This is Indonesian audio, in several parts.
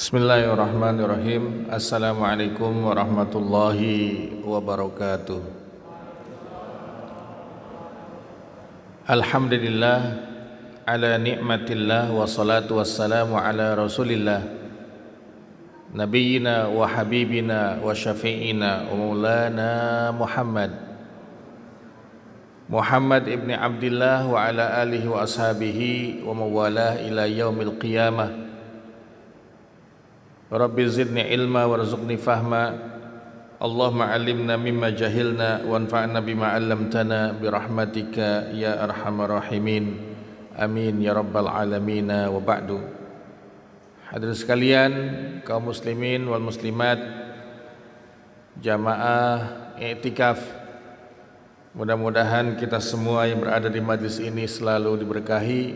Bismillahirrahmanirrahim. Assalamualaikum warahmatullahi wabarakatuh. Alhamdulillah ala ni'matillah wa salatu wassalamu ala rasulillah Nabiyyina wa habibina wa syafi'ina wa maulana Muhammad ibni Abdillah wa ala alihi wa ashabihi wa mawalah ila yaumil qiyamah. Rabbi zidni ilma warzuqni fahma. Allahumma alimna mimma jahilna wanfa'na bima 'allamtana birahmatika ya arhamar rahimin. Amin ya rabbal alamin. Wa ba'du. Hadirin sekalian, kaum muslimin wal muslimat, jamaah i'tikaf, mudah-mudahan kita semua yang berada di majlis ini selalu diberkahi,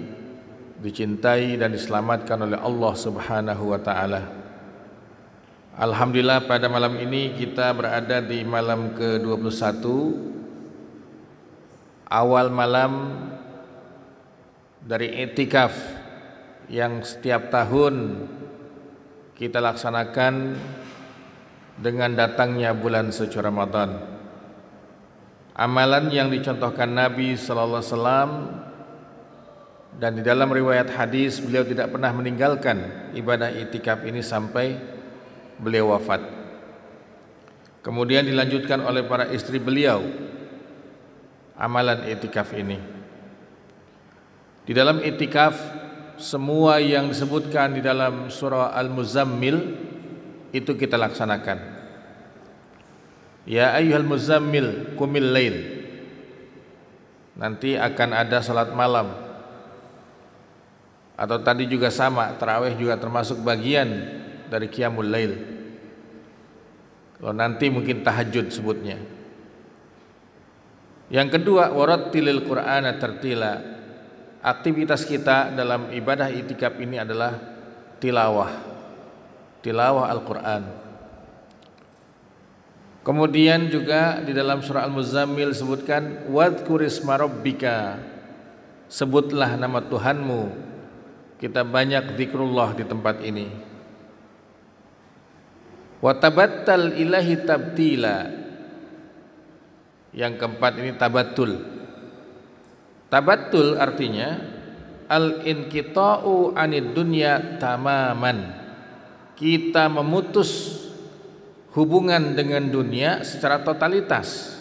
dicintai dan diselamatkan oleh Allah Subhanahu wa taala. Alhamdulillah, pada malam ini kita berada di malam ke-21, awal malam dari i'tikaf yang setiap tahun kita laksanakan dengan datangnya bulan suci Ramadan. Amalan yang dicontohkan Nabi sallallahu alaihi wasallam, dan di dalam riwayat hadis beliau tidak pernah meninggalkan ibadah i'tikaf ini sampai beliau wafat. Kemudian dilanjutkan oleh para istri beliau amalan i'tikaf ini. Di dalam i'tikaf, semua yang disebutkan di dalam surah Al-Muzammil itu kita laksanakan. Ya ayyuhal muzammil qumil lail. Nanti akan ada salat malam. Atau tadi juga sama, tarawih juga termasuk bagian dari qiyamul lail. Kalau nanti mungkin tahajud sebutnya. Yang kedua, warattilil qur'ana tartila. Aktivitas kita dalam ibadah i'tikaf ini adalah tilawah Al-Qur'an. Kemudian juga di dalam surah Al-Muzammil sebutkan wadhkurisma rabbika. Sebutlah nama Tuhanmu. Kita banyak zikrullah di tempat ini. Wa tabattal ilahi tabtila. Yang keempat ini tabattul. Tabattul artinya al-inqita'u 'anid dunya tamaman. Kita memutus hubungan dengan dunia secara totalitas.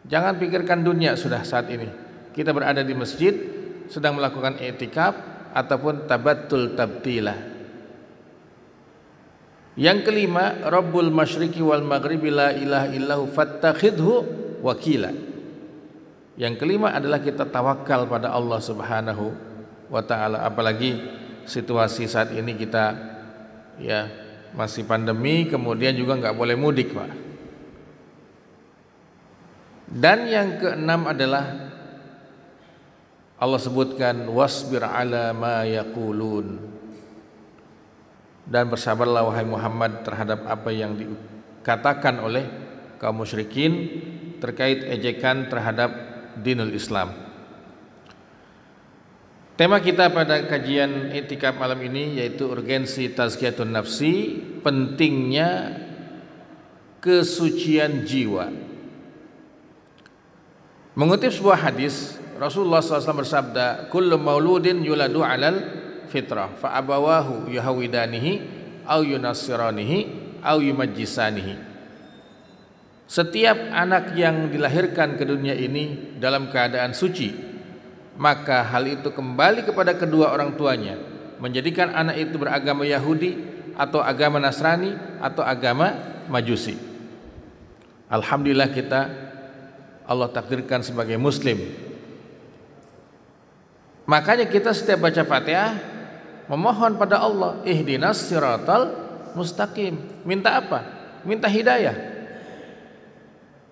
Jangan pikirkan dunia sudah saat ini. Kita berada di masjid sedang melakukan i'tikaf ataupun tabattul tabtila. Yang kelima, Rabbul masyriqi wal maghribi la ilaha illahu fattakhidhu wakila. Yang kelima adalah kita tawakal pada Allah Subhanahu wa taala. Apalagi situasi saat ini kita masih pandemi, kemudian juga enggak boleh mudik, Pak. Dan yang keenam adalah Allah sebutkan wasbir ala ma yaqulun. Dan bersabarlah wahai Muhammad terhadap apa yang dikatakan oleh kaum musyrikin terkait ejekan terhadap dinul Islam. Tema kita pada kajian i'tikaf malam ini yaitu urgensi tazkiyatun nafsi, pentingnya kesucian jiwa. Mengutip sebuah hadis, Rasulullah SAW bersabda, kullu mauludin yuladu alal fitrah fa abawahu yuhawidanihi au yunassiranihi au yumajjisanihi. Setiap anak yang dilahirkan ke dunia ini dalam keadaan suci, maka hal itu kembali kepada kedua orang tuanya, menjadikan anak itu beragama Yahudi atau agama Nasrani atau agama Majusi. Alhamdulillah kita Allah takdirkan sebagai muslim. Makanya kita setiap baca Fatihah memohon pada Allah, ihdinas siratal mustaqim. Minta apa? Minta hidayah.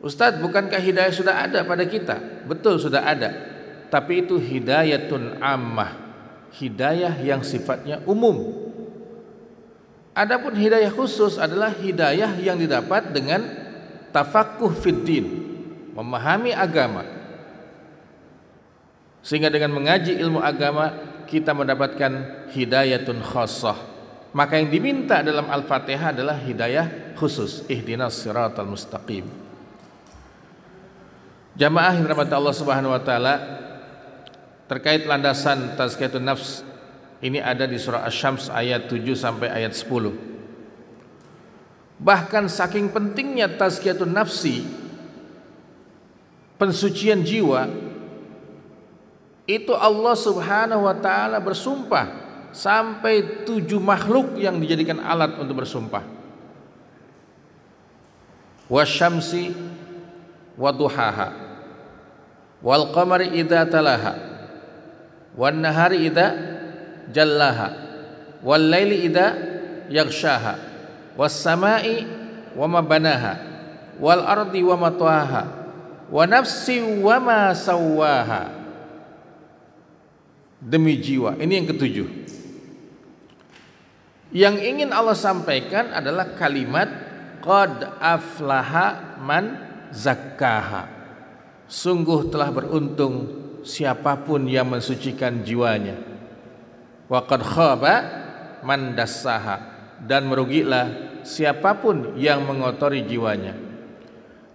Ustadz, bukankah hidayah sudah ada pada kita? Betul, sudah ada. Tapi itu hidayatun ammah, hidayah yang sifatnya umum. Adapun hidayah khusus adalah hidayah yang didapat dengan tafaqquh fiddin, memahami agama. Sehingga dengan mengaji ilmu agama kita mendapatkan hidayatun khassah, Maka yang diminta dalam Al-Fatihah adalah hidayah khusus, ihdinas siratal mustaqim. Jamaah yang dirahmati Allah Subhanahu wa taala, terkait landasan tazkiyatun nafs ini ada di surah Asy-Syams ayat 7 sampai ayat 10. Bahkan saking pentingnya tazkiyatun nafsi, pensucian jiwa, itu Allah Subhanahu wa taala bersumpah sampai 7 makhluk yang dijadikan alat untuk bersumpah. Wasyamsi waduhaha wal qamari idza talaha wan nahari idza jallaha wal laili idza yaghshaha was samai wama banaha wal ardi wama tahaha wa nafsi wama sawwaha. Demi jiwa, ini yang ketujuh. Yang ingin Allah sampaikan adalah kalimat qad aflaha man zakkaha. Sungguh telah beruntung siapapun yang mensucikan jiwanya. Wa qad khaba man dassaha, dan merugilah siapapun yang mengotori jiwanya.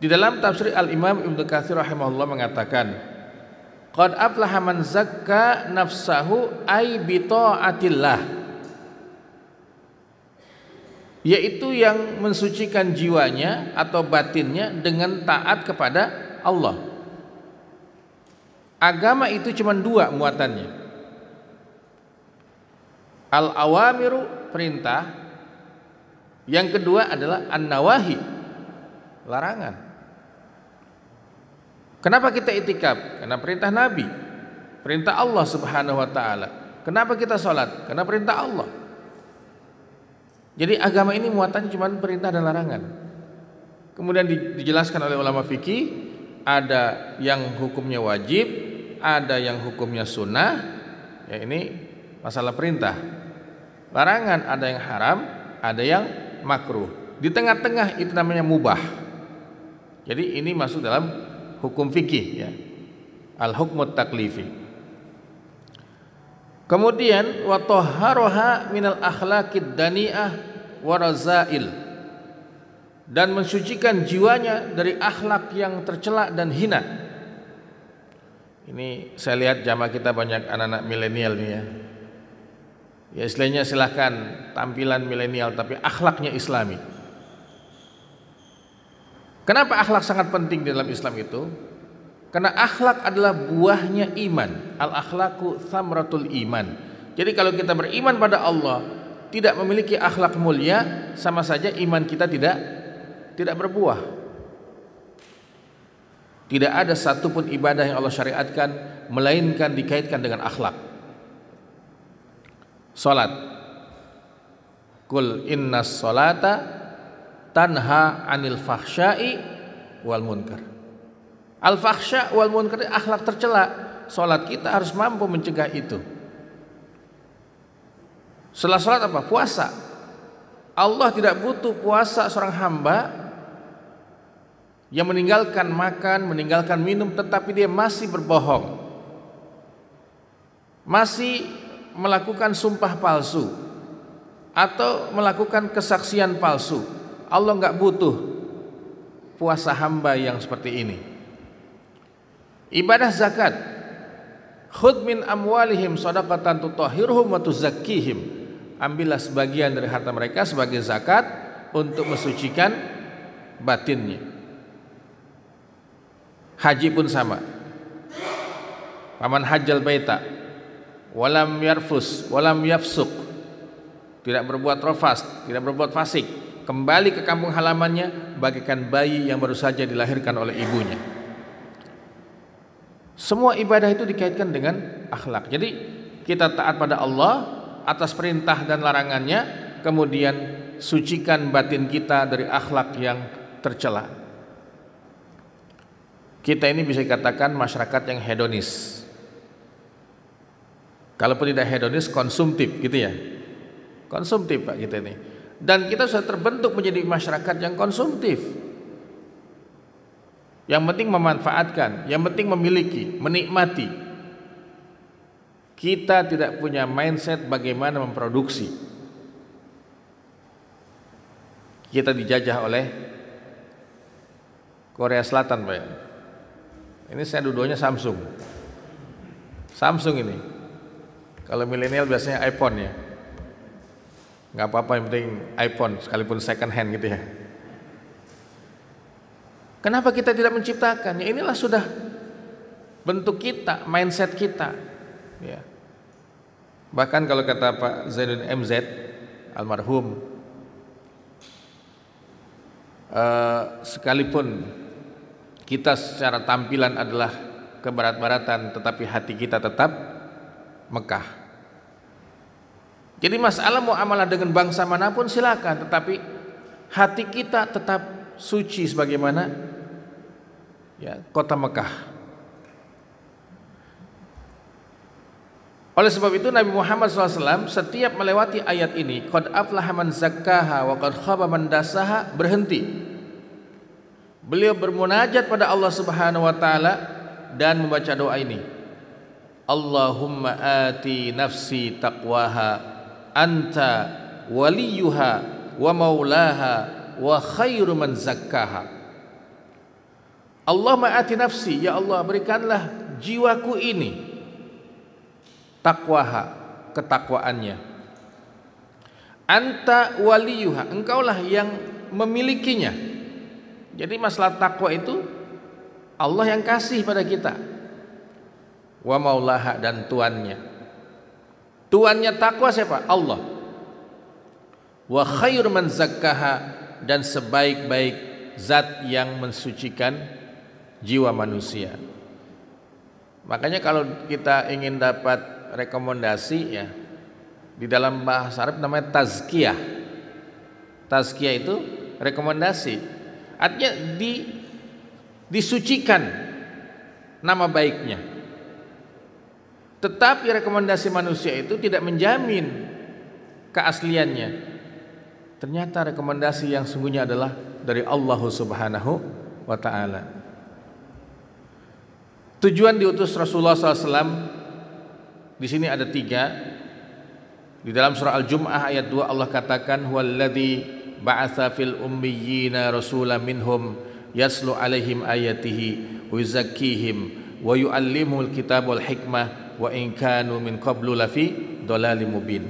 Di dalam tafsir Al-Imam Ibnu Katsir rahimahullah mengatakan, qad aflaha man zakka nafsahu ay bi taatillah, yaitu yang mensucikan jiwanya atau batinnya dengan taat kepada Allah. Agama itu cuma 2 muatannya. Al-awamiru, perintah. Yang kedua adalah an-nawahi, larangan. Kenapa kita itikaf? Karena perintah Nabi, perintah Allah Subhanahu wa taala. Kenapa kita sholat? Karena perintah Allah. Jadi agama ini muatannya cuma perintah dan larangan. Kemudian dijelaskan oleh ulama fikih, ada yang hukumnya wajib, ada yang hukumnya sunnah. Ya, ini masalah perintah. Larangan ada yang haram, ada yang makruh. Di tengah-tengah itu namanya mubah. Jadi ini masuk dalam hukum fikih, ya. Al-hukmut taklifi. Kemudian wa tahharuha minal akhlaqid dani'ah warazail, dan mensucikan jiwanya dari akhlak yang tercela dan hina. Ini saya lihat jamaah kita banyak anak-anak milenial nih ya. Ya istilahnya silahkan tampilan milenial tapi akhlaknya islami. Kenapa akhlak sangat penting di dalam Islam itu? Karena akhlak adalah buahnya iman. Al-akhlaqu thamratul iman. Jadi kalau kita beriman pada Allah, tidak memiliki akhlak mulia, sama saja iman kita tidak berbuah. Tidak ada satupun ibadah yang Allah syariatkan melainkan dikaitkan dengan akhlak. Salat. Qul innas salata tanha 'anil fahsya'i wal munkar. Al-fahsya wal munkar, akhlak tercela. Salat kita harus mampu mencegah itu. Setelah salat apa? Puasa. Allah tidak butuh puasa seorang hamba yang meninggalkan makan, meninggalkan minum, tetapi dia masih berbohong, masih melakukan sumpah palsu atau melakukan kesaksian palsu. Allah enggak butuh puasa hamba yang seperti ini. Ibadah zakat, khudh min amwalihim shadaqatan tutahhiruhum wa tuzakkihim. Ambillah sebagian dari harta mereka sebagai zakat untuk mensucikan batinnya. Haji pun sama. Faman hajjal baita walam yarfus walam yafsuq, tidak berbuat rafas, tidak berbuat fasik, kembali ke kampung halamannya bagaikan bayi yang baru saja dilahirkan oleh ibunya. Semua ibadah itu dikaitkan dengan akhlak. Jadi kita taat pada Allah atas perintah dan larangannya, kemudian sucikan batin kita dari akhlak yang tercela. Kita ini bisa dikatakan masyarakat yang hedonis. Kalaupun tidak hedonis, konsumtif gitu ya. Konsumtif Pak kita ini. Dan kita sudah terbentuk menjadi masyarakat yang konsumtif. Yang penting memanfaatkan, yang penting memiliki, menikmati. Kita tidak punya mindset bagaimana memproduksi. kita dijajah oleh Korea Selatan, Pak. Ini saya dua-duanya Samsung. Samsung ini. Kalau milenial biasanya iPhone ya. Nggak apa-apa, yang penting iPhone sekalipun second hand gitu ya. Kenapa kita tidak menciptakan? Ya inilah sudah bentuk kita, mindset kita. Ya. Bahkan kalau kata Pak Zainuddin MZ almarhum, sekalipun kita secara tampilan adalah kebarat-baratan, tetapi hati kita tetap Mekah. Jadi masalah muamalah dengan bangsa manapun silakan, tetapi hati kita tetap suci sebagaimana ya kota Mekah. Oleh sebab itu Nabi Muhammad SAW setiap melewati ayat ini, qad aflaha man zakkaha wa qad khaba man dassaha, berhenti. Beliau bermunajat pada Allah Subhanahu wa taala dan membaca doa ini. Allahumma ati nafsi taqwaha anta waliyuha wa maulaha wa khairu man zakkaha. Allahumma ati nafsi, ya Allah berikanlah jiwaku ini taqwaha, ketakwaannya. Anta waliyuha, engkaulah yang memilikinya. Jadi masalah takwa itu Allah yang kasih pada kita. Wa maulaha, dan tuannya. Tuannya takwa siapa? Allah. Wa khairu man zakkaha, dan sebaik-baik zat yang mensucikan jiwa manusia. Makanya kalau kita ingin dapat rekomendasi ya, di dalam bahasa Arab namanya tazkiyah. Tazkiyah itu rekomendasi. Artinya disucikan nama baiknya. Tetapi rekomendasi manusia itu tidak menjamin keasliannya. Ternyata rekomendasi yang sungguhnya adalah dari Allah Subhanahu wa taala. Tujuan diutus Rasulullah SAW di sini ada 3. Di dalam surah Al-Jum'ah ayat 2 Allah katakan, huwallazi ba'atsa fil ummiyina rasulan minhum yaslu alaihim ayatihi wa yuzakkihim wa yu'allimuhul kitab wal hikmah wa in kanu min qablu lafi dhalalim mubin.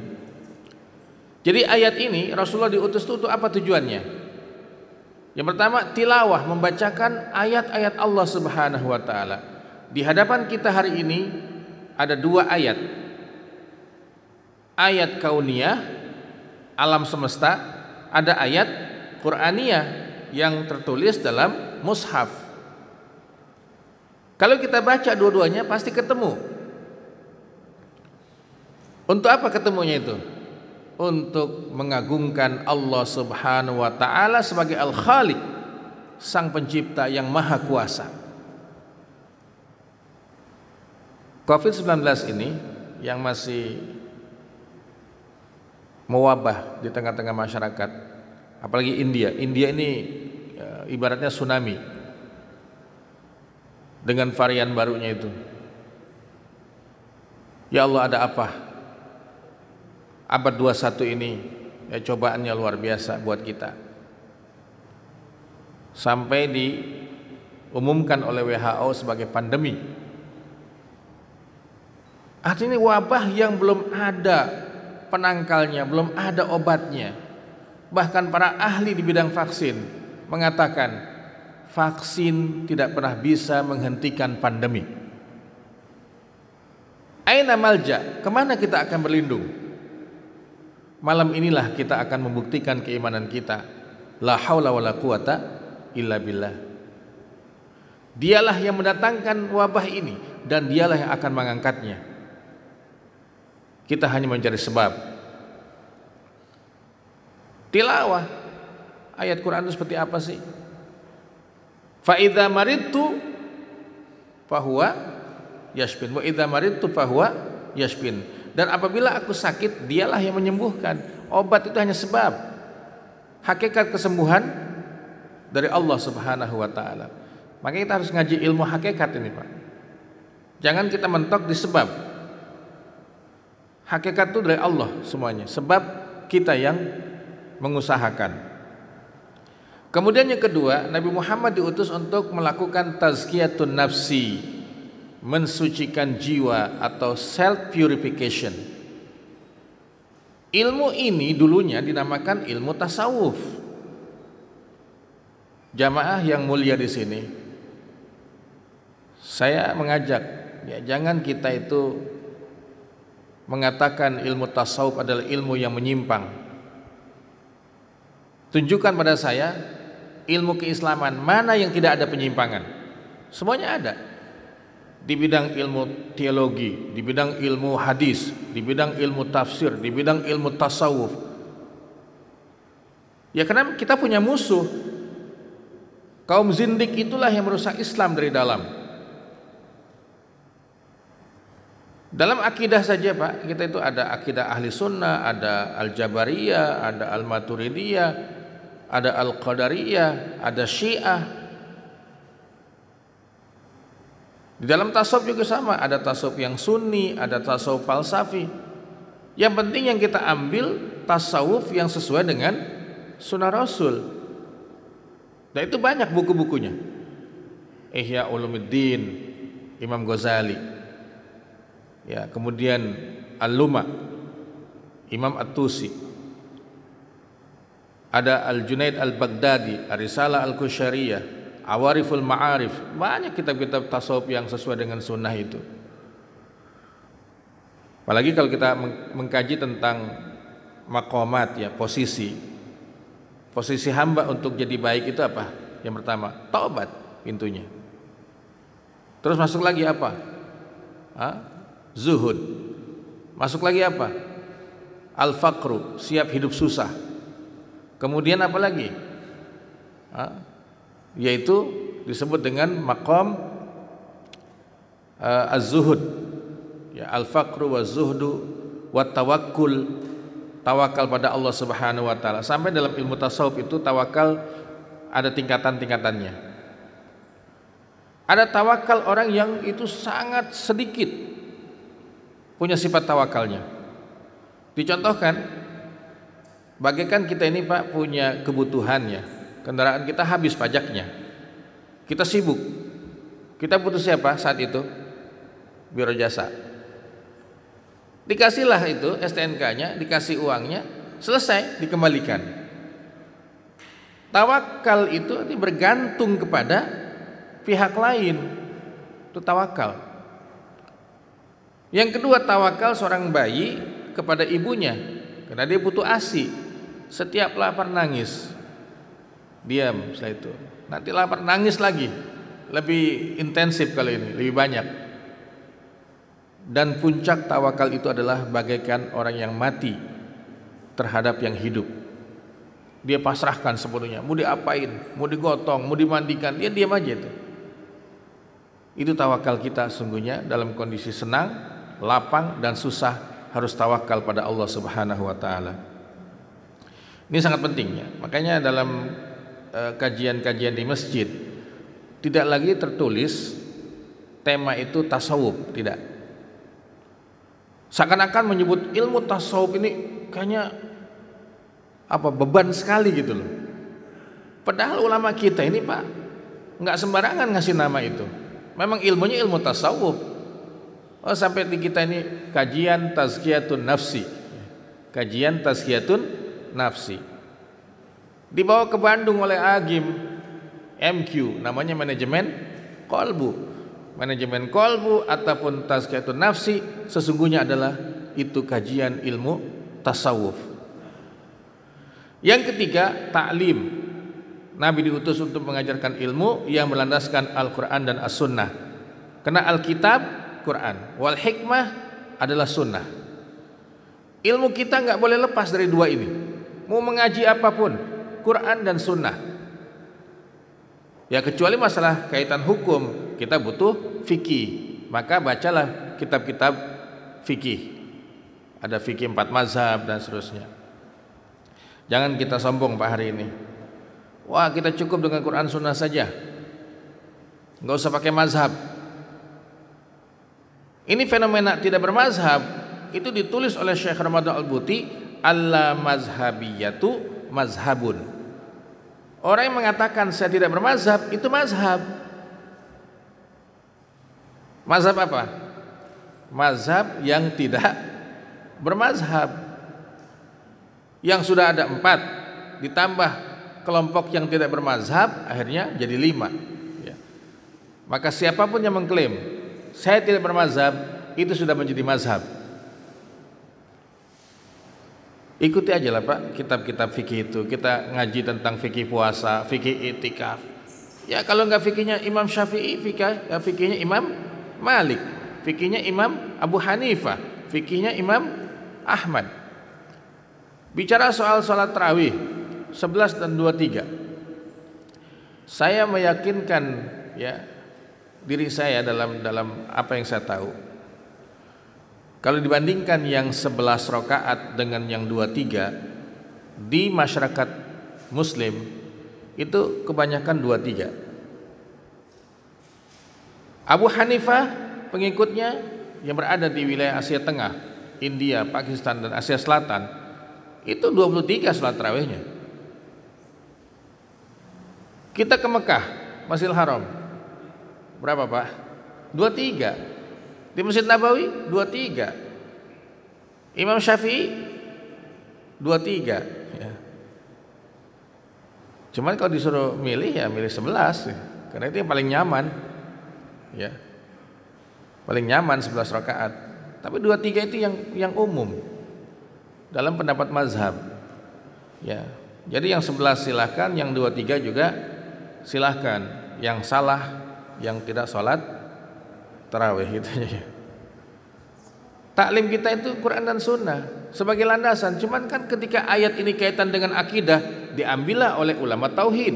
Jadi ayat ini Rasulullah diutus itu untuk apa tujuannya? Yang pertama, tilawah, membacakan ayat-ayat Allah Subhanahu wa taala. Di hadapan kita hari ini ada 2 ayat. Ayat kauniyah, alam semesta, ada ayat Qur'aniyah yang tertulis dalam mushaf. Kalau kita baca dua-duanya pasti ketemu. Untuk apa ketemunya itu? Untuk mengagungkan Allah Subhanahu wa taala sebagai Al-Khaliq, Sang Pencipta yang Maha Kuasa. Covid-19 ini yang masih mewabah di tengah-tengah masyarakat, apalagi India. India ini ibaratnya tsunami dengan varian barunya itu. Ya Allah, ada apa? Abad 21 ini ya, cobaannya luar biasa buat kita. Sampai diumumkan oleh WHO sebagai pandemi. Artinya wabah yang belum ada penangkalnya, belum ada obatnya. Bahkan para ahli di bidang vaksin mengatakan vaksin tidak pernah bisa menghentikan pandemi. Aina malja, kemana kita akan berlindung? Malam inilah kita akan membuktikan keimanan kita. La haula wala quwata illa billah. Dialah yang mendatangkan wabah ini dan dialah yang akan mengangkatnya. Kita hanya mencari sebab. Tilawah ayat Quran itu seperti apa sih? Fa idza maridtu fahuwa yashfin wa idza maridtu fahuwa yashfin. Dan apabila aku sakit, dialah yang menyembuhkan. Obat itu hanya sebab. Hakikat kesembuhan dari Allah Subhanahu wa taala. Makanya kita harus ngaji ilmu hakikat ini, Pak. Jangan kita mentok di sebab. Hakikat itu dari Allah semuanya. Sebab kita yang mengusahakan. Kemudian yang kedua, Nabi Muhammad diutus untuk melakukan tazkiyatun nafsi, mensucikan jiwa atau self purification. Ilmu ini dulunya dinamakan ilmu tasawuf. Jamaah yang mulia di sini, saya mengajak, ya, jangan kita itu mengatakan ilmu tasawuf adalah ilmu yang menyimpang. Tunjukkan pada saya ilmu keislaman mana yang tidak ada penyimpangan. Semuanya ada. Di bidang ilmu teologi, di bidang ilmu hadis, di bidang ilmu tafsir, di bidang ilmu tasawuf. Ya, karena kita punya musuh. Kaum zindik itulah yang merusak Islam dari dalam. Dalam akidah saja Pak, kita itu ada akidah ahli sunnah, ada al-jabariyah, ada al-maturidiyah, ada al-qadariyah, ada syiah. Di dalam tasawuf juga sama, ada tasawuf yang sunni, ada tasawuf falsafi. Yang penting yang kita ambil tasawuf yang sesuai dengan sunnah Rasul. Dan itu banyak buku-bukunya. Ihya Ulumuddin, Imam Ghazali. Ya, kemudian Al-Luma, Imam At-Tusi. Ada Al-Junaid Al-Baghdadi, Ar-Risalah Al-Qusyariyah, Awariful Ma'arif. Banyak kitab-kitab tasawuf yang sesuai dengan sunnah itu. Apalagi kalau kita mengkaji tentang maqamat, ya, posisi hamba untuk jadi baik itu apa? Yang pertama, taubat pintunya. Terus masuk lagi apa? Zuhud. Masuk lagi apa? Al-faqru, siap hidup susah. Kemudian apa lagi? Yaitu disebut dengan maqam az-zuhud. Ya, al-faqru wa zuhdu wa tawakkul. Tawakal pada Allah Subhanahu wa taala. Sampai dalam ilmu tasawuf itu tawakal ada tingkatan-tingkatannya. Ada tawakal orang yang itu sangat sedikit punya sifat tawakalnya. Dicontohkan, bagaikan kita ini Pak punya kebutuhannya, kendaraan kita habis pajaknya, kita sibuk, kita butuh siapa saat itu? Biro jasa. Dikasihlah itu STNK-nya, dikasih uangnya, selesai, dikembalikan. Tawakal itu bergantung kepada pihak lain, itu tawakal. Yang kedua, tawakal seorang bayi kepada ibunya, karena dia butuh ASI. Setiap lapar nangis, diam setelah itu. Nanti lapar nangis lagi, lebih intensif kalau ini, lebih banyak. Dan puncak tawakal itu adalah bagaikan orang yang mati terhadap yang hidup. Dia pasrahkan sepenuhnya, mau diapain, mau digotong, mau dimandikan, dia diam aja itu. Itu tawakal kita sungguhnya dalam kondisi senang, lapang dan susah harus tawakal pada Allah Subhanahu wa taala. Ini sangat penting ya. Makanya dalam kajian-kajian di masjid tidak lagi tertulis tema itu tasawuf, tidak. Seakan-akan menyebut ilmu tasawuf ini kayaknya beban sekali gitu loh. Padahal ulama kita ini Pak nggak sembarangan ngasih nama itu. Memang ilmunya ilmu tasawuf. Sampai di kita ini kajian tazkiyatun nafsi. Kajian tazkiyatun nafsi. Dibawa ke Bandung oleh Agim MQ, namanya manajemen kolbu. Manajemen kolbu ataupun tazkiyatun nafsi sesungguhnya adalah itu kajian ilmu tasawuf. Yang ketiga, ta'lim. Nabi diutus untuk mengajarkan ilmu yang berlandaskan Al-Quran dan As-Sunnah. Karena Alkitab, Quran, wal hikmah adalah Sunnah. Ilmu kita nggak boleh lepas dari dua ini. Mau mengaji apapun, Quran dan Sunnah. Ya kecuali masalah kaitan hukum, kita butuh fikih. Maka bacalah kitab-kitab fikih. Ada fikih 4 mazhab dan seterusnya. Jangan kita sombong Pak hari ini. Wah kita cukup dengan Quran Sunnah saja, nggak usah pakai mazhab. Ini fenomena tidak bermazhab itu ditulis oleh Syekh Ramadan Al-Buti, alla mazhabiyatu mazhabun. Orang yang mengatakan saya tidak bermazhab, itu mazhab. Mazhab apa? Mazhab yang tidak bermazhab. Yang sudah ada 4 ditambah kelompok yang tidak bermazhab, akhirnya jadi 5 ya. Maka siapapun yang mengklaim saya tidak bermazhab, itu sudah menjadi mazhab. Ikuti aja lah Pak kitab-kitab fikih itu. Kita ngaji tentang fikih puasa, fikih itikaf. Ya kalau nggak fikihnya Imam Syafi'i, fikihnya Imam Malik, fikihnya Imam Abu Hanifah, fikihnya Imam Ahmad. Bicara soal sholat tarawih 11 dan 23, saya meyakinkan ya diri saya dalam apa yang saya tahu. Kalau dibandingkan yang 11 rakaat dengan yang 23 di masyarakat muslim, itu kebanyakan 23. Abu Hanifah pengikutnya yang berada di wilayah Asia Tengah, India, Pakistan dan Asia Selatan, itu 23 salat tarawihnya. Kita ke Mekah, Masjidil Haram, berapa Pak? 23. Di Masjid Nabawi 23. Imam Syafi'i 23 ya. Cuman kalau disuruh milih ya milih 11 ya. Karena itu yang paling nyaman ya. Paling nyaman 11 rakaat. Tapi 23 itu yang umum dalam pendapat mazhab ya. Jadi yang 11 silahkan, yang 23 juga silahkan. Yang salah yang tidak sholat tarawih gitu ya. Taklim kita itu Quran dan Sunnah sebagai landasan. Cuman kan ketika ayat ini kaitan dengan akidah, diambillah oleh ulama tauhid.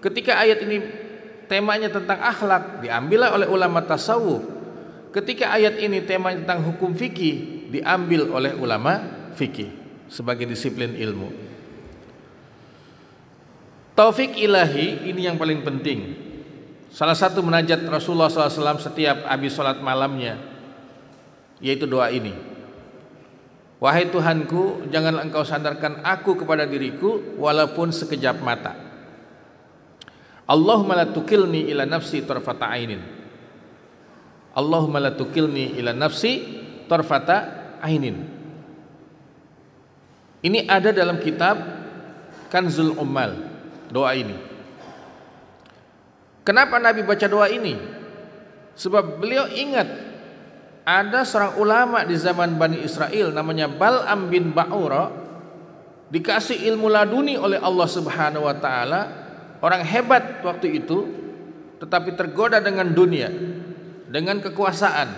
Ketika ayat ini temanya tentang akhlak, diambillah oleh ulama tasawuf. Ketika ayat ini temanya tentang hukum fikih, diambil oleh ulama fikih sebagai disiplin ilmu. Taufik ilahi ini yang paling penting. Salah satu munajat Rasulullah SAW setiap habis sholat malamnya, yaitu doa ini. Wahai Tuhanku, janganlah engkau sandarkan aku kepada diriku walaupun sekejap mata. Allahumma la tukilni ila nafsi tarfata ainin. Allahumma la tukilni ila nafsi tarfata ainin. Ini ada dalam kitab Kanzul Ummal, doa ini. Kenapa Nabi baca doa ini? Sebab beliau ingat ada seorang ulama di zaman Bani Israel namanya Bal'am bin Ba'ura, dikasih ilmu laduni oleh Allah Subhanahu wa taala, orang hebat waktu itu, tetapi tergoda dengan dunia, dengan kekuasaan,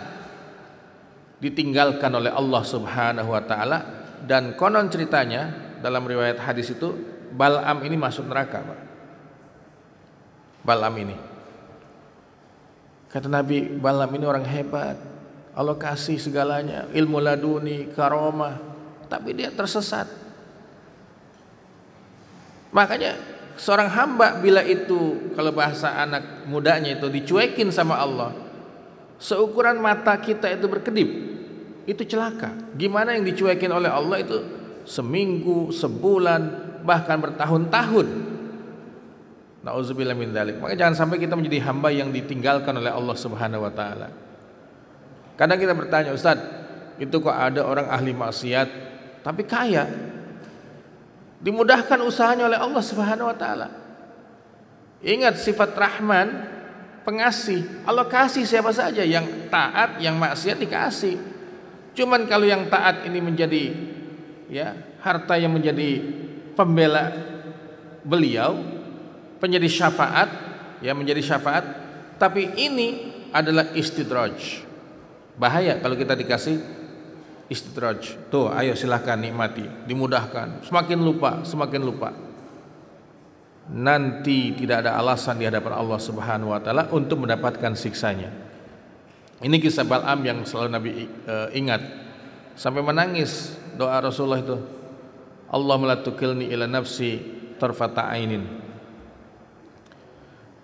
ditinggalkan oleh Allah Subhanahu wa taala, dan konon ceritanya dalam riwayat hadis itu Bal'am ini masuk neraka, Pak. Bal'am ini, kata Nabi, Bal'am ini orang hebat, Allah kasih segalanya, ilmu laduni, karomah, tapi dia tersesat. Makanya seorang hamba bila itu, kalau bahasa anak mudanya itu, dicuekin sama Allah, seukuran mata kita itu berkedip, itu celaka. Gimana yang dicuekin oleh Allah itu seminggu, sebulan, bahkan bertahun-tahun. Nauzubillah min dzalik. Maka jangan sampai kita menjadi hamba yang ditinggalkan oleh Allah Subhanahu wa taala. Kadang kita bertanya, Ustaz, itu kok ada orang ahli maksiat tapi kaya, dimudahkan usahanya oleh Allah Subhanahu wa taala. Ingat sifat Rahman, pengasih. Allah kasih siapa saja, yang taat, yang maksiat dikasih. Cuman kalau yang taat ini menjadi ya harta yang menjadi pembela beliau, menjadi syafaat, ya menjadi syafaat, tapi ini adalah istidraj. Bahaya kalau kita dikasih istidraj. Tuh, ayo silahkan nikmati, dimudahkan, semakin lupa. Nanti tidak ada alasan di hadapan Allah Subhanahu wa taala untuk mendapatkan siksanya. Ini kisah Bal'am yang selalu Nabi ingat sampai menangis doa Rasulullah itu, Allahumma la tukilni ila nafsi tarfata ainin.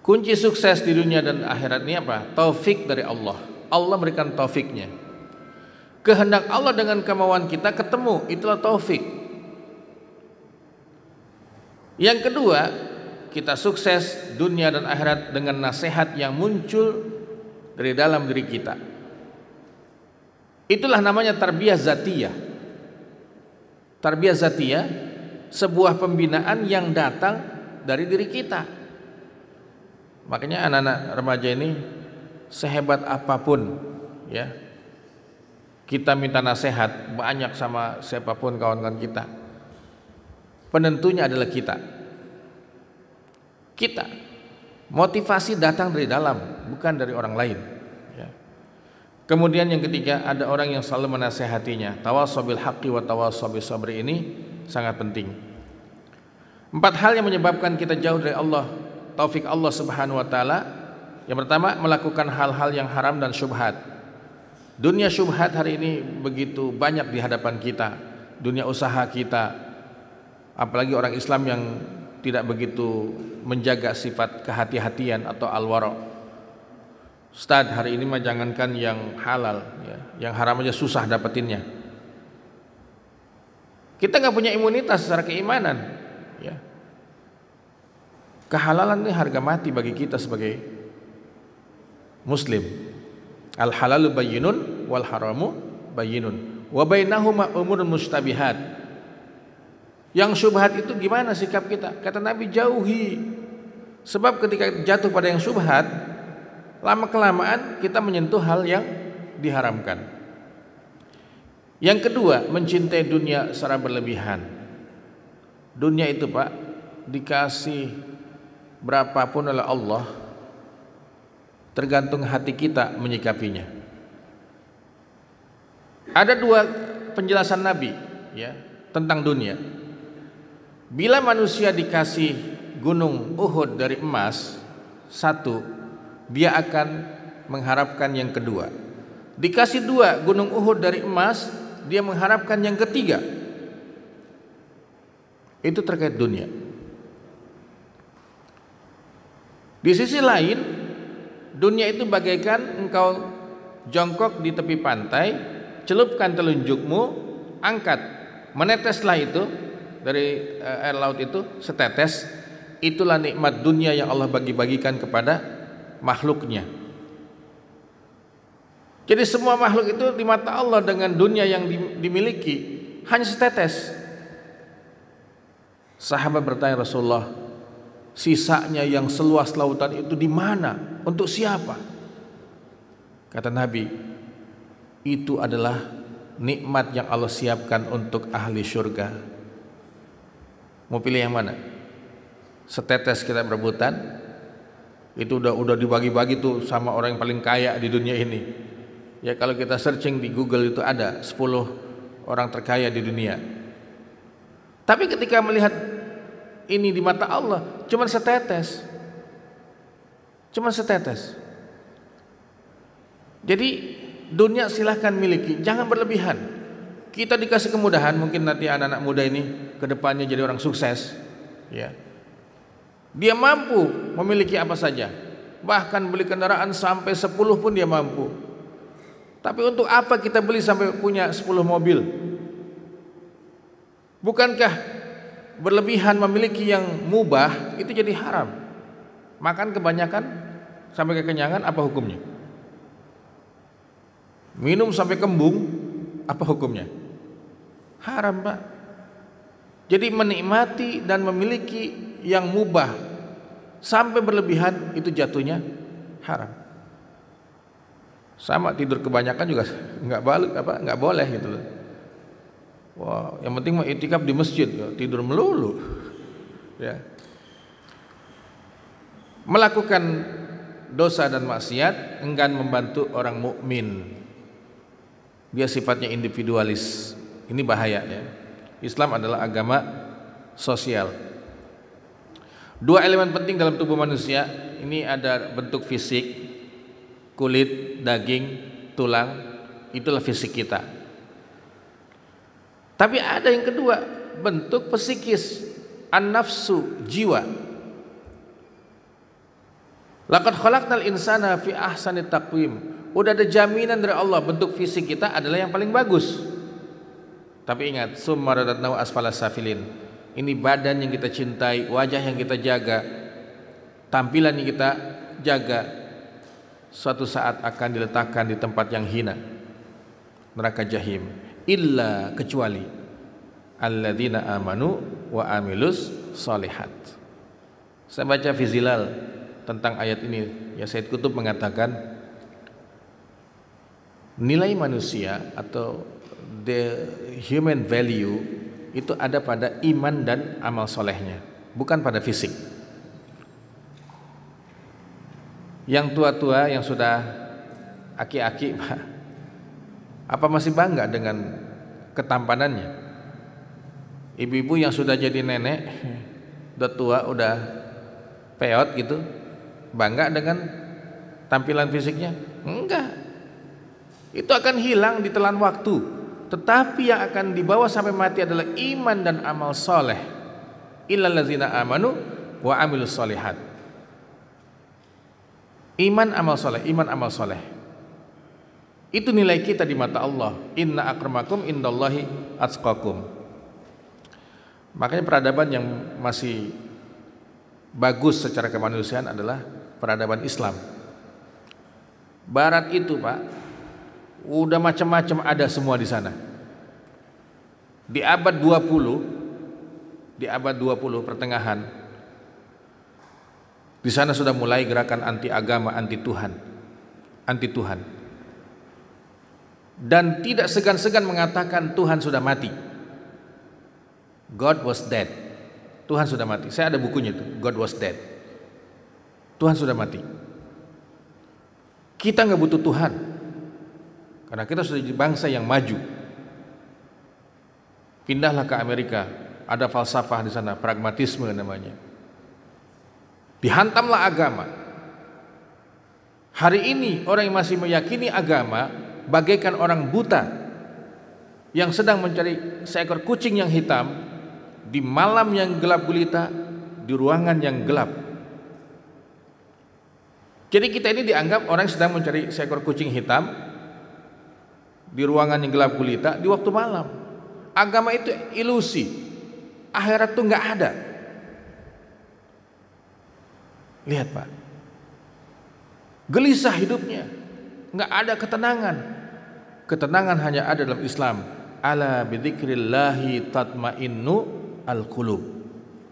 Kunci sukses di dunia dan akhirat ini apa? Taufik dari Allah. Allah berikan taufiknya. Kehendak Allah dengan kemauan kita ketemu, itulah taufik. Yang kedua, kita sukses dunia dan akhirat dengan nasihat yang muncul dari dalam diri kita. Itulah namanya tarbiyah zatiyah. Tarbiyah zatiyah, sebuah pembinaan yang datang dari diri kita. Makanya anak-anak remaja ini sehebat apapun ya, kita minta nasihat banyak sama siapapun kawan-kawan kita, penentunya adalah kita. Motivasi datang dari dalam, bukan dari orang lain ya. Kemudian yang ketiga, ada orang yang selalu menasehatinya. Tawassaw bil haqqi wa tawassaw bis sabri, ini sangat penting. 4 hal yang menyebabkan kita jauh dari Allah, taufik Allah Subhanahu wa taala. Yang pertama, melakukan hal-hal yang haram dan syubhat. Dunia syubhat hari ini begitu banyak di hadapan kita, dunia usaha kita, apalagi orang Islam yang tidak begitu menjaga sifat kehati-hatian atau al-wara'. Ustaz, hari ini mah jangankan yang halal ya, yang haram aja susah dapetinnya. Kita nggak punya imunitas secara keimanan ya. Kehalalan ini harga mati bagi kita sebagai muslim. Al halalu bayyinun wal haramu bayyinun wa bainahuma umurun mustabihat. Yang syubhat itu gimana sikap kita? Kata Nabi, jauhi. Sebab ketika jatuh pada yang syubhat, lama kelamaan kita menyentuh hal yang diharamkan. Yang kedua, mencintai dunia secara berlebihan. Dunia itu Pak, dikasih berapapun oleh Allah, tergantung hati kita menyikapinya. Ada 2 penjelasan Nabi ya tentang dunia. Bila manusia dikasih gunung Uhud dari emas 1, dia akan mengharapkan yang kedua. Dikasih 2 gunung Uhud dari emas, dia mengharapkan yang ketiga. Itu terkait dunia. Di sisi lain, dunia itu bagaikan engkau jongkok di tepi pantai, celupkan telunjukmu, angkat, meneteslah itu dari air laut itu setetes. Itulah nikmat dunia yang Allah bagi-bagikan kepada makhluknya. Jadi semua makhluk itu di mata Allah dengan dunia yang dimiliki hanya setetes. Sahabat bertanya, Rasulullah, sisanya yang seluas lautan itu di mana? Untuk siapa? Kata Nabi, itu adalah nikmat yang Allah siapkan untuk ahli surga. Mau pilih yang mana? Setetes kita berebutan, itu udah dibagi-bagi tuh sama orang yang paling kaya di dunia ini. Ya kalau kita searching di Google itu ada 10 orang terkaya di dunia. Tapi ketika melihat ini di mata Allah, cuma setetes. Cuma setetes. Jadi dunia silahkan miliki, jangan berlebihan. Kita dikasih kemudahan, mungkin nanti anak-anak muda ini kedepannya jadi orang sukses ya. Dia mampu memiliki apa saja, bahkan beli kendaraan sampai 10 pun dia mampu. Tapi untuk apa kita beli sampai punya 10 mobil? Bukankah berlebihan memiliki yang mubah itu jadi haram? Makan kebanyakan sampai kekenyangan, apa hukumnya? Minum sampai kembung, apa hukumnya? Haram Pak. Jadi menikmati dan memiliki yang mubah sampai berlebihan itu jatuhnya haram. Sama tidur kebanyakan juga nggak boleh gitu loh. Wah, yang penting mah itikaf di masjid, ya, tidur melulu. Ya. Melakukan dosa dan maksiat enggan membantu orang mukmin. Dia sifatnya individualis. Ini bahaya ya. Islam adalah agama sosial. 2 elemen penting dalam tubuh manusia, ini ada bentuk fisik, kulit, daging, tulang, itulah fisik kita. Tapi ada yang kedua, bentuk psikis, an-nafsu, jiwa. Laqad khalaqnal insana fi ahsani taqwim. Udah ada jaminan dari Allah bentuk fisik kita adalah yang paling bagus. Tapi ingat, summa radadnahu asfala safilin. Ini badan yang kita cintai, wajah yang kita jaga, tampilan yang kita jaga suatu saat akan diletakkan di tempat yang hina, neraka jahim. Illa, kecuali alladzina amanu wa amilus solihat. Saya baca fi Zilal tentang ayat ini, ya, Said Qutb mengatakan nilai manusia atau the human value itu ada pada iman dan amal solehnya, bukan pada fisik. Yang tua-tua, yang sudah aki-aki, Pak, apa masih bangga dengan ketampanannya? Ibu-ibu yang sudah jadi nenek, udah tua, udah peot gitu, bangga dengan tampilan fisiknya? Enggak. Itu akan hilang ditelan waktu. Tetapi yang akan dibawa sampai mati adalah iman dan amal soleh. Illal ladzina amanu wa amilus solihat. Iman amal soleh, iman amal soleh. Itu nilai kita di mata Allah. Inna akramakum indallahi atqakum. Makanya peradaban yang masih bagus secara kemanusiaan adalah peradaban Islam. Barat itu, Pak, udah macam-macam ada semua di sana. Di abad 20 pertengahan, di sana sudah mulai gerakan anti agama, anti Tuhan. Dan tidak segan-segan mengatakan Tuhan sudah mati. God was dead. Tuhan sudah mati. Saya ada bukunya itu, God was dead. Tuhan sudah mati. Kita nggak butuh Tuhan, karena kita sudah jadi bangsa yang maju. Pindahlah ke Amerika, ada falsafah di sana, pragmatisme namanya. Dihantamlah agama. Hari ini orang yang masih meyakini agama bagaikan orang buta yang sedang mencari seekor kucing yang hitam di malam yang gelap gulita, di ruangan yang gelap. Jadi kita ini dianggap orang yang sedang mencari seekor kucing hitam di ruangan yang gelap gulita di waktu malam. Agama itu ilusi. Akhirat itu nggak ada. Lihat, Pak, gelisah hidupnya, nggak ada ketenangan. Ketenangan hanya ada dalam Islam. Ala bidzikrillahi tatmainnu al-qulub.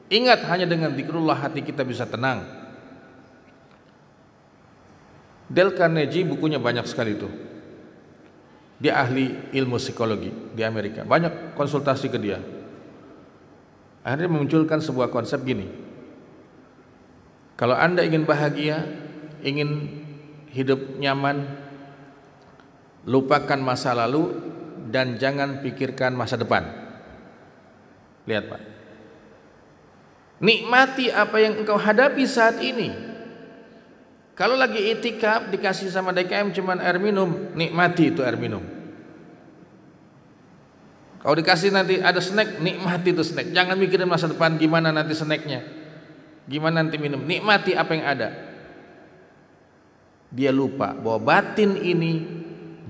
Ingat, hanya dengan zikrullah hati kita bisa tenang. Dale Carnegie bukunya banyak sekali itu. Dia ahli ilmu psikologi di Amerika. Banyak konsultasi ke dia. Akhirnya memunculkan sebuah konsep gini. Kalau Anda ingin bahagia, ingin hidup nyaman, lupakan masa lalu dan jangan pikirkan masa depan. Lihat, Pak. Nikmati apa yang engkau hadapi saat ini. Kalau lagi itikaf dikasih sama DKM cuman air minum, nikmati itu air minum. Kalau dikasih nanti ada snack, nikmati itu snack. Jangan mikirin masa depan, gimana nanti snacknya, gimana nanti minum. Nikmati apa yang ada. Dia lupa bahwa batin ini,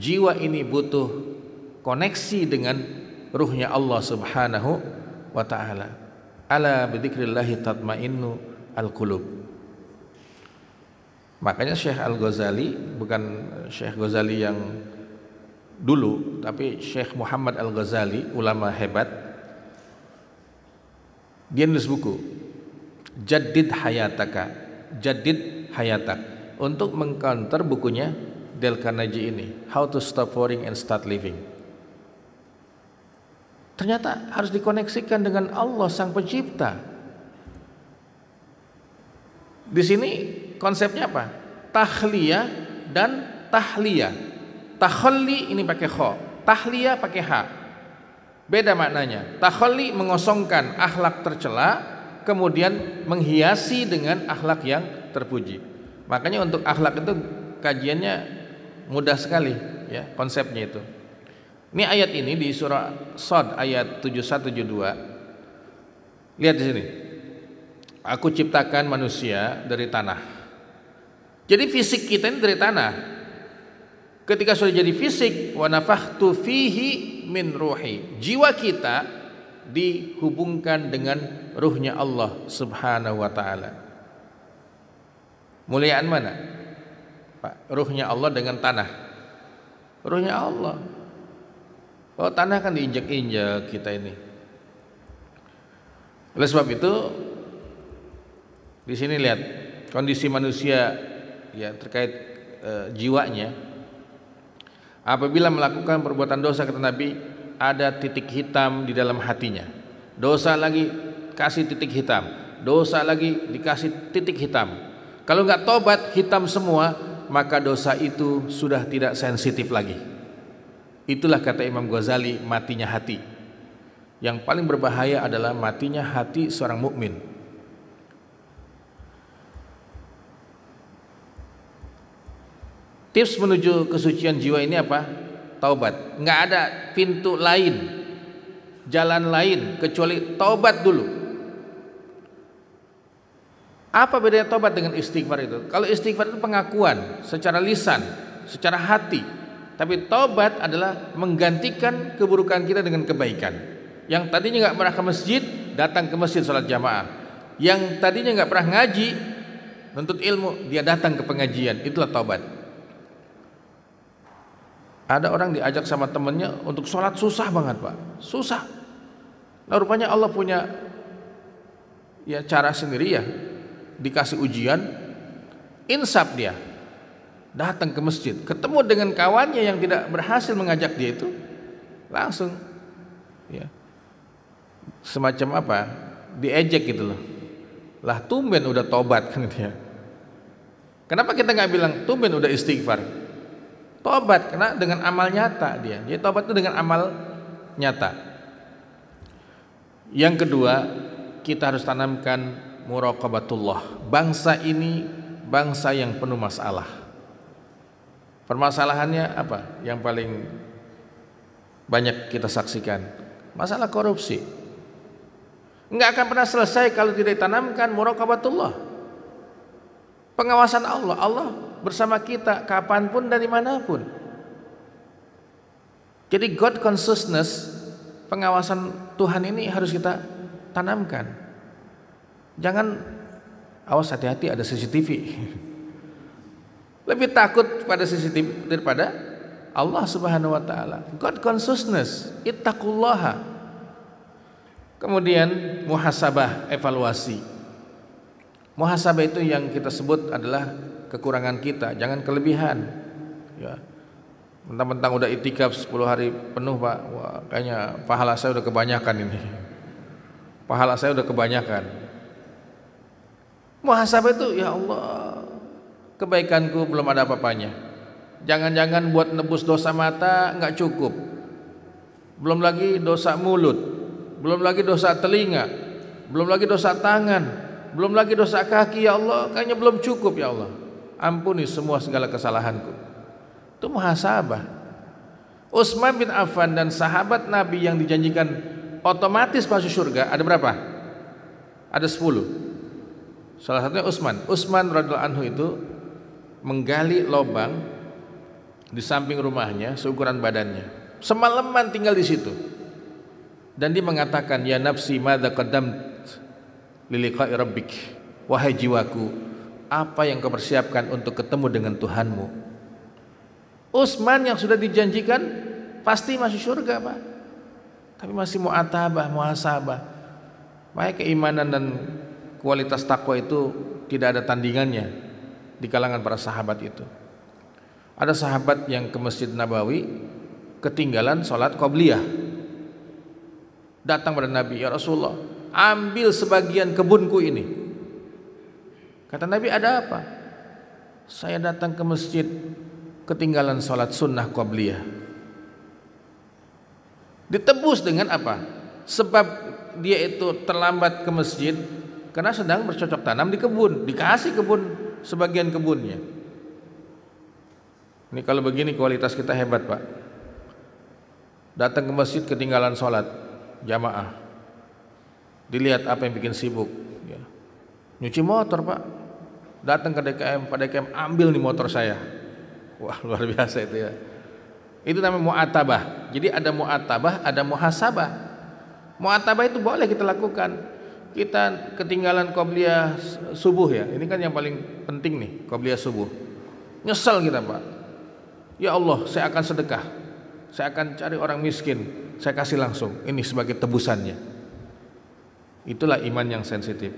jiwa ini butuh koneksi dengan ruhnya Allah Subhanahu wa ta'ala. Ala bidzikrillahi tatmainnu al-qulub. Makanya Syekh Al-Ghazali, bukan Syekh Ghazali yang dulu, tapi Syekh Muhammad Al-Ghazali, ulama hebat. Dia nulis buku Jaddid Hayataka, Jaddid Hayatak, untuk mengcounter bukunya Dale Carnegie ini, How to Stop Worrying and Start Living. Ternyata harus dikoneksikan dengan Allah Sang Pencipta. Di sini konsepnya apa? Tahliyah dan tahliyah. Takhalli ini pakai kha, tahliyah pakai ha. Beda maknanya. Takhalli mengosongkan akhlak tercela, kemudian menghiasi dengan akhlak yang terpuji. Makanya untuk akhlak itu kajiannya mudah sekali, ya, konsepnya itu. Ini ayat ini di surah Shad ayat 7172. Lihat di sini. Aku ciptakan manusia dari tanah. Jadi fisik kita ini dari tanah. Ketika sudah jadi fisik, wa nafakhtu fihi min ruhi. Jiwa kita dihubungkan dengan ruhnya Allah Subhanahu wa ta'ala. Muliaan mana? Pak, ruhnya Allah dengan tanah. Ruhnya Allah. Oh, tanah kan diinjak-injak kita ini. Oleh sebab itu, di sini lihat kondisi manusia ya terkait jiwanya. Apabila melakukan perbuatan dosa, kata Nabi, ada titik hitam di dalam hatinya. Dosa lagi kasih titik hitam, dosa lagi dikasih titik hitam. Kalau nggak tobat hitam semua, maka dosa itu sudah tidak sensitif lagi. Itulah kata Imam Ghazali, matinya hati. Yang paling berbahaya adalah matinya hati seorang mukmin. Tips menuju kesucian jiwa ini apa? Taubat. Nggak ada pintu lain, jalan lain kecuali taubat dulu. Apa bedanya taubat dengan istighfar itu? Kalau istighfar itu pengakuan secara lisan, secara hati. Tapi taubat adalah menggantikan keburukan kita dengan kebaikan. Yang tadinya nggak pernah ke masjid, datang ke masjid sholat jamaah. Yang tadinya nggak pernah ngaji, nuntut ilmu, dia datang ke pengajian. Itulah taubat. Ada orang diajak sama temennya untuk sholat, susah banget Pak, susah. Nah rupanya Allah punya ya cara sendiri ya. Dikasih ujian, insaf dia, datang ke masjid, ketemu dengan kawannya yang tidak berhasil mengajak dia itu, langsung ya semacam apa, diejek gitu loh. Lah tumben udah tobat kan dia. Kenapa kita nggak bilang tumben udah istighfar? Tobat karena dengan amal nyata dia. Jadi tobat itu dengan amal nyata. Yang kedua, kita harus tanamkan muraqabatullah. Bangsa ini bangsa yang penuh masalah. Permasalahannya apa? Yang paling banyak kita saksikan, masalah korupsi. Enggak akan pernah selesai kalau tidak ditanamkan muraqabatullah. Pengawasan Allah. Allah bersama kita kapanpun dan dimanapun. Jadi God consciousness, pengawasan Tuhan ini harus kita tanamkan. Jangan, awas hati-hati ada CCTV. Lebih takut pada CCTV daripada Allah Subhanahu wa taala. God consciousness, ittaqullaha. Kemudian muhasabah, evaluasi. Muhasabah itu yang kita sebut adalah kekurangan kita, jangan kelebihan. Ya. Mentang-mentang udah itikaf 10 hari penuh Pak, wah, kayaknya pahala saya udah kebanyakan ini. Pahala saya udah kebanyakan. Muhasabah itu, ya Allah, kebaikanku belum ada apa-apanya. Jangan-jangan buat nebus dosa mata nggak cukup. Belum lagi dosa mulut, belum lagi dosa telinga, belum lagi dosa tangan, belum lagi dosa kaki. Ya Allah, kayaknya belum cukup. Ya Allah, ampuni semua segala kesalahanku. Itu muhasabah. Utsman bin Affan dan sahabat Nabi yang dijanjikan otomatis masuk surga ada berapa? Ada 10. Salah satunya Utsman radhiyallahu anhu itu menggali lubang di samping rumahnya seukuran badannya. Semalaman tinggal di situ. Dan dia mengatakan, ya nafsi madza qaddamt liliqa'i rabbik. Wahai jiwaku, apa yang kau persiapkan untuk ketemu dengan Tuhanmu? Utsman yang sudah dijanjikan pasti masuk surga Pak. Tapi masih mu'atabah, muhasabah. Makanya keimanan dan kualitas takwa itu tidak ada tandingannya di kalangan para sahabat itu. Ada sahabat yang ke Masjid Nabawi ketinggalan sholat qobliyah. Datang pada Nabi, ya Rasulullah, ambil sebagian kebunku ini. Kata Nabi, ada apa? Saya datang ke masjid ketinggalan sholat sunnah qobliyah. Ditebus dengan apa? Sebab dia itu terlambat ke masjid karena sedang bercocok tanam di kebun, dikasih kebun sebagian kebunnya. Ini kalau begini kualitas kita hebat Pak. Datang ke masjid ketinggalan sholat jamaah, dilihat apa yang bikin sibuk ya. Nyuci motor Pak, datang ke DKM, Pak DKM ambil nih motor saya. Wah luar biasa itu ya. Itu namanya mu'atabah. Jadi ada mu'atabah, ada muhasabah. Mu'atabah itu boleh kita lakukan. kita ketinggalan qobliyah subuh ya. Ini kan yang paling penting nih, qobliyah subuh. Nyesal kita, Pak. Ya Allah, saya akan sedekah. Saya akan cari orang miskin, saya kasih langsung. Ini sebagai tebusannya. Itulah iman yang sensitif.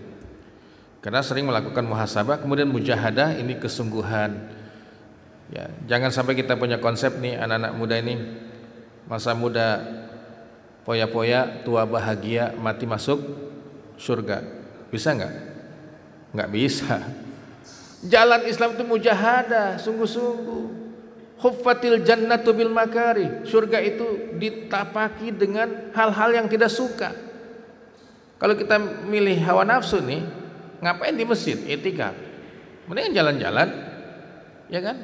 Karena sering melakukan muhasabah, kemudian mujahadah, ini kesungguhan. Ya, jangan sampai kita punya konsep nih anak-anak muda ini, masa muda poya-poya, tua bahagia, mati masuk surga. Bisa nggak? Nggak bisa. Jalan Islam itu mujahadah, sungguh-sungguh. Huffatil jannatu bil makari. Surga itu ditapaki dengan hal-hal yang tidak suka. Kalau kita milih hawa nafsu nih, ngapain di masjid? Etika. Mendingan jalan-jalan, ya kan?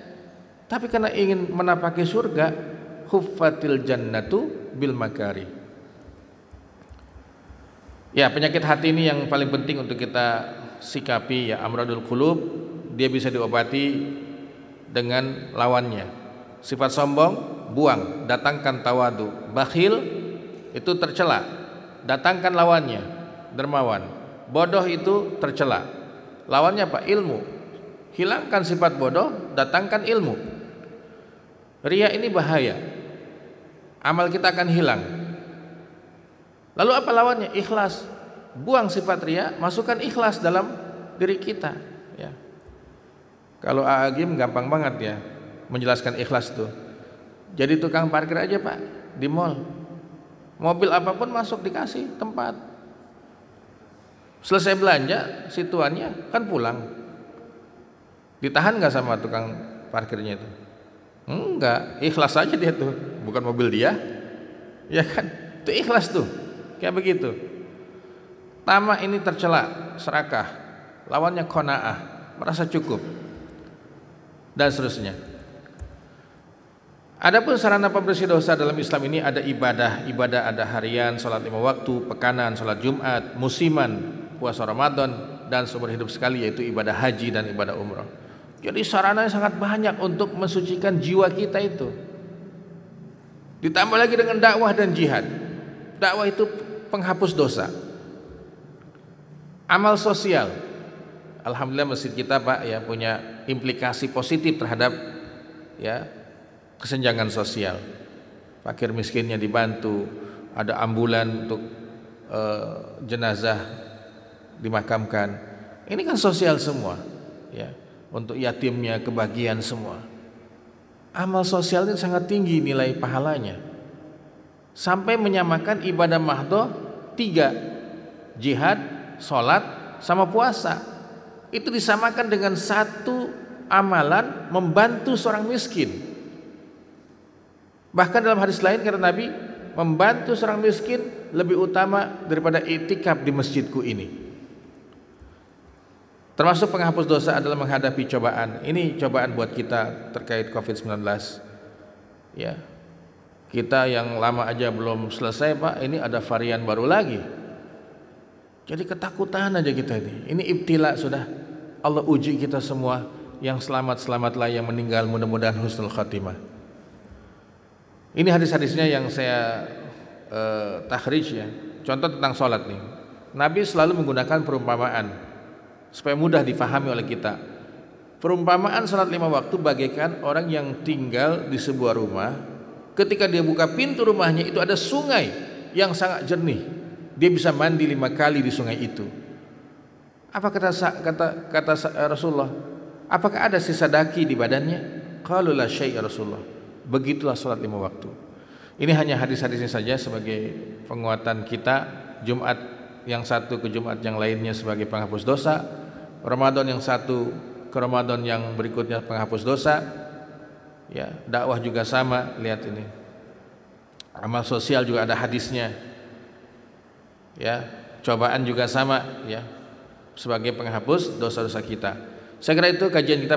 Tapi karena ingin menapaki surga, huffatil jannatu bil makari. Ya, penyakit hati ini yang paling penting untuk kita sikapi ya, amradul qulub. Dia bisa diobati dengan lawannya. Sifat sombong, buang, datangkan tawadu. Bakhil, itu tercela, datangkan lawannya. Dermawan. Bodoh itu tercela, lawannya apa? Ilmu. Hilangkan sifat bodoh, datangkan ilmu. Riya ini bahaya, amal kita akan hilang. Lalu apa lawannya? Ikhlas. Buang sifat riya, masukkan ikhlas dalam diri kita ya. Kalau Agim gampang banget ya menjelaskan ikhlas tuh. Jadi tukang parkir aja, Pak, di mall. Mobil apapun masuk dikasih tempat. Selesai belanja, si tuannya kan pulang. Ditahan nggak sama tukang parkirnya itu? Enggak, ikhlas aja dia tuh, bukan mobil dia, ya kan? Itu ikhlas tuh, kayak begitu. Tamak ini tercela, serakah, lawannya qanaah, merasa cukup, dan seterusnya. Adapun sarana pembersih dosa dalam Islam ini ada ibadah ada harian, sholat 5 waktu, pekanan, sholat Jumat, musiman, puasa Ramadan, dan seumur hidup sekali yaitu ibadah haji dan ibadah umrah. Jadi sarananya sangat banyak untuk mensucikan jiwa kita itu. Ditambah lagi dengan dakwah dan jihad. Dakwah itu penghapus dosa. Amal sosial. Alhamdulillah masjid kita, Pak, ya punya implikasi positif terhadap ya kesenjangan sosial. Fakir miskinnya dibantu, ada ambulan untuk jenazah dimakamkan. Ini kan sosial semua, ya. Untuk yatimnya kebagian semua. Amal sosial ini sangat tinggi nilai pahalanya, sampai menyamakan ibadah mahdoh 3, jihad, sholat, sama puasa. Itu disamakan dengan satu amalan membantu seorang miskin. Bahkan dalam hadis lain kata Nabi, membantu seorang miskin lebih utama daripada iktikaf di masjidku ini. Termasuk penghapus dosa adalah menghadapi cobaan. Ini cobaan buat kita terkait COVID-19. Ya. Kita yang lama aja belum selesai, Pak, ini ada varian baru lagi. Jadi ketakutan aja kita ini. Ini ibtila sudah. Allah uji kita semua. Yang selamat-selamatlah, yang meninggal mudah-mudahan husnul khatimah. Ini hadis-hadisnya yang saya takhrij ya. Contoh tentang sholat nih. Nabi selalu menggunakan perumpamaan supaya mudah difahami oleh kita. Perumpamaan salat 5 waktu bagaikan orang yang tinggal di sebuah rumah. Ketika dia buka pintu rumahnya, itu ada sungai yang sangat jernih. Dia bisa mandi 5 kali di sungai itu. Apa kata Rasulullah? Apakah ada sisa daki di badannya? Qalu la syai' ya Rasulullah. Begitulah salat 5 waktu. Ini hanya hadis-hadisnya saja sebagai penguatan kita. Jumat yang satu ke Jumat yang lainnya sebagai penghapus dosa. Ramadan yang satu ke Ramadan yang berikutnya penghapus dosa. Ya, dakwah juga sama, lihat ini. Amal sosial juga ada hadisnya. Ya, cobaan juga sama ya, sebagai penghapus dosa-dosa kita. Saya kira itu kajian kita.